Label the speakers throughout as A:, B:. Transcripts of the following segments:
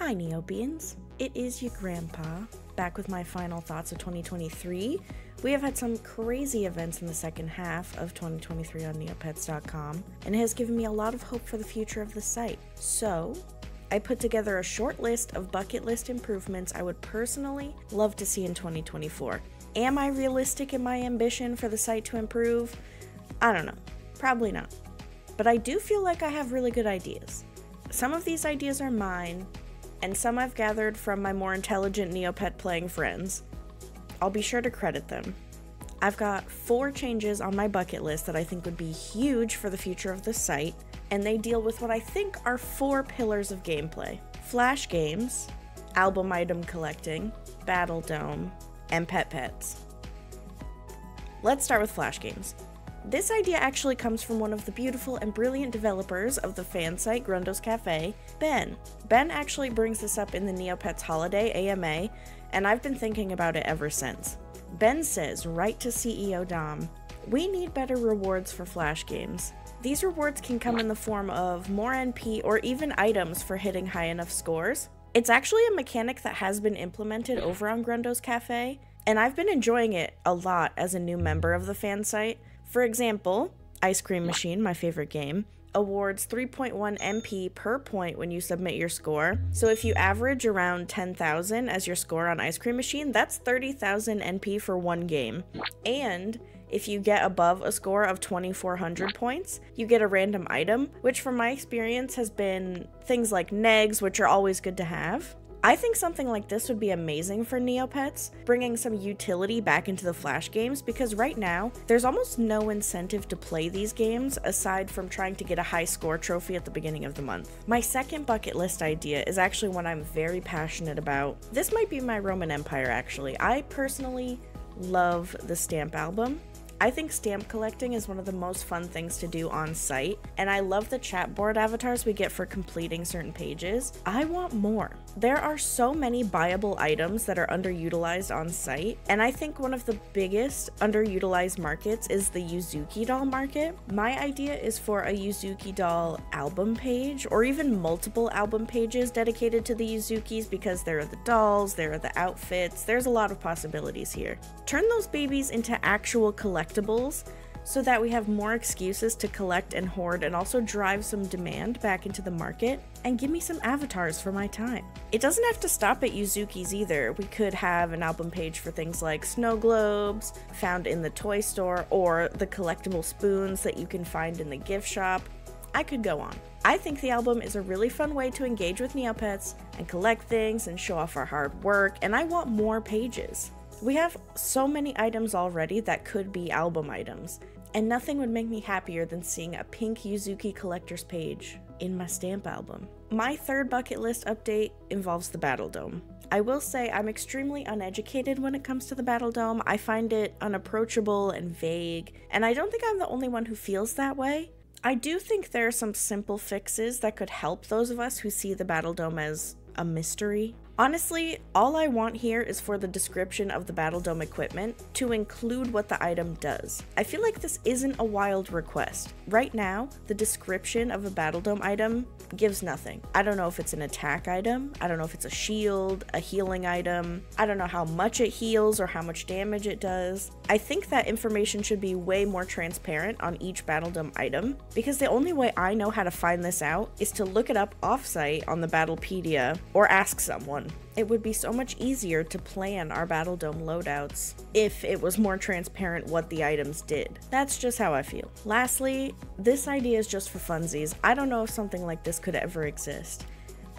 A: Hi Neobeans, it is your grandpa, back with my final thoughts of 2023. We have had some crazy events in the second half of 2023 on Neopets.com, and it has given me a lot of hope for the future of the site. So, I put together a short list of bucket list improvements I would personally love to see in 2024. Am I realistic in my ambition for the site to improve? I don't know. Probably not. But I do feel like I have really good ideas. Some of these ideas are mine, and some I've gathered from my more intelligent Neopet playing friends. I'll be sure to credit them. I've got 4 changes on my bucket list that I think would be huge for the future of the site, and they deal with what I think are 4 pillars of gameplay: Flash games, album item collecting, Battle Dome, and pets. Let's start with Flash games. This idea actually comes from one of the beautiful and brilliant developers of the fan site Grundos Cafe, Ben. Ben actually brings this up in the Neopets Holiday AMA, and I've been thinking about it ever since. Ben says, right to CEO Dom, "We need better rewards for Flash games. These rewards can come in the form of more NP or even items for hitting high enough scores." It's actually a mechanic that has been implemented over on Grundos Cafe, and I've been enjoying it a lot as a new member of the fan site. For example, Ice Cream Machine, my favorite game, awards 3.1 MP per point when you submit your score. So if you average around 10,000 as your score on Ice Cream Machine, that's 30,000 NP for one game. And if you get above a score of 2,400 points, you get a random item, which from my experience has been things like negs, which are always good to have. I think something like this would be amazing for Neopets, bringing some utility back into the Flash games, because right now, there's almost no incentive to play these games aside from trying to get a high score trophy at the beginning of the month. My second bucket list idea is actually one I'm very passionate about. This might be my Roman Empire actually. I personally love the stamp album. I think stamp collecting is one of the most fun things to do on site, and I love the chat board avatars we get for completing certain pages. I want more. There are so many buyable items that are underutilized on site, and I think one of the biggest underutilized markets is the Yuzuki doll market. My idea is for a Yuzuki doll album page, or even multiple album pages dedicated to the Yuzukis, because there are the dolls, there are the outfits, there's a lot of possibilities here. Turn those babies into actual collectibles so that we have more excuses to collect and hoard, and also drive some demand back into the market, and give me some avatars for my time. It doesn't have to stop at Yuzukis either. We could have an album page for things like snow globes found in the toy store, or the collectible spoons that you can find in the gift shop. I could go on. I think the album is a really fun way to engage with Neopets and collect things and show off our hard work, and I want more pages. We have so many items already that could be album items, and nothing would make me happier than seeing a pink Yuzuki collector's page in my stamp album. My third bucket list update involves the Battle Dome. I will say I'm extremely uneducated when it comes to the Battle Dome. I find it unapproachable and vague, and I don't think I'm the only one who feels that way. I do think there are some simple fixes that could help those of us who see the Battle Dome as a mystery. Honestly, all I want here is for the description of the Battle Dome equipment to include what the item does. I feel like this isn't a wild request. Right now, the description of a Battle Dome item gives nothing. I don't know if it's an attack item, I don't know if it's a shield, a healing item, I don't know how much it heals or how much damage it does. I think that information should be way more transparent on each Battle Dome item, because the only way I know how to find this out is to look it up offsite on the Battlepedia or ask someone. It would be so much easier to plan our Battle Dome loadouts if it was more transparent what the items did. That's just how I feel. Lastly, this idea is just for funsies. I don't know if something like this could ever exist,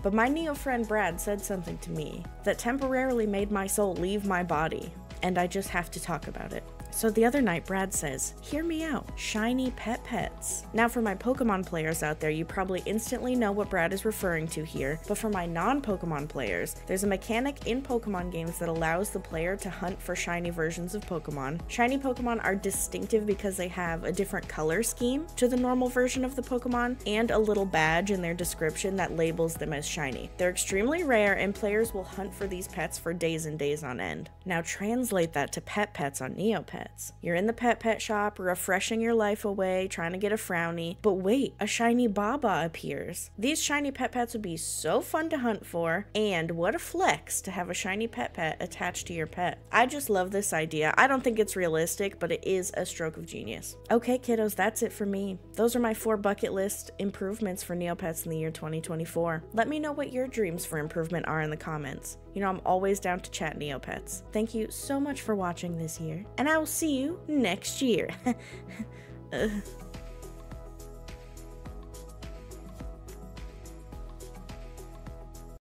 A: but my Neo friend Brad said something to me that temporarily made my soul leave my body, and I just have to talk about it. So the other night, Brad says, "Hear me out, shiny pets." Now for my Pokemon players out there, you probably instantly know what Brad is referring to here, but for my non-Pokemon players, there's a mechanic in Pokemon games that allows the player to hunt for shiny versions of Pokemon. Shiny Pokemon are distinctive because they have a different color scheme to the normal version of the Pokemon, and a little badge in their description that labels them as shiny. They're extremely rare, and players will hunt for these pets for days and days on end. Now translate that to pets on Neopets. Neopets. You're in the pet shop, refreshing your life away, trying to get a frowny, but wait, a shiny Baba appears. These shiny pets would be so fun to hunt for, and what a flex to have a shiny pet attached to your pet. I just love this idea. I don't think it's realistic, but it is a stroke of genius. Okay, kiddos, that's it for me. Those are my 4 bucket list improvements for Neopets in the year 2024. Let me know what your dreams for improvement are in the comments. You know, I'm always down to chat Neopets. Thank you so much for watching this year, and I will see you next year.